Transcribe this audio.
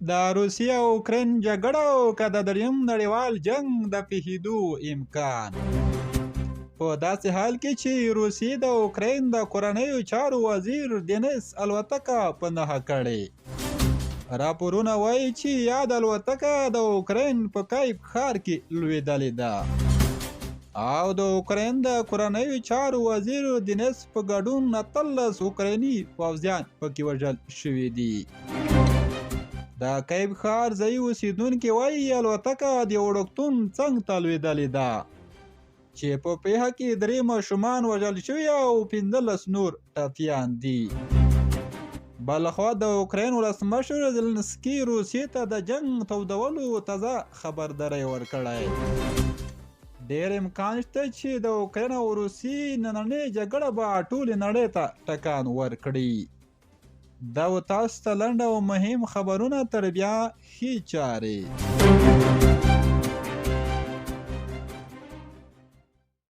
د روسیې او اوکراین جګړه او که د دریم نړیوال جنگ د پیښېدو امکان. په داسې حال کې چې روسیې د اوکراین د کورنیو چارو وزیر دینیس الوتکه په نښه کړې. راپورونه وایي چې یاد الوتکه د اوکراین په کیف ښار کې لوېدلې ده او د اوکراین د کورنیو چارو وزیر دینیس په ګډون 18 اوکرایني پوځیان پکې وژل شوي دي. د کیف ښار ځایي اوسیدونکي وایي الوتکه د وړکتون څنګ ته لوېدلې ده چې په پیښه کې 3 ماشومان وژل شوي او 15 نور ټپیان دي. بلخوا د اوکراین ولسمشر زلنسکي روسیې ته د جنگ تودولو تازه خبرداری ورکړی. ډېر امکان شته چې د اوکراین او روسیې نننۍ جګړه به ټولې نړۍ ته ټکان ورکړي. دا و تاسو ته لنډ او مهم خبرونه، تر بیا ښې چارې.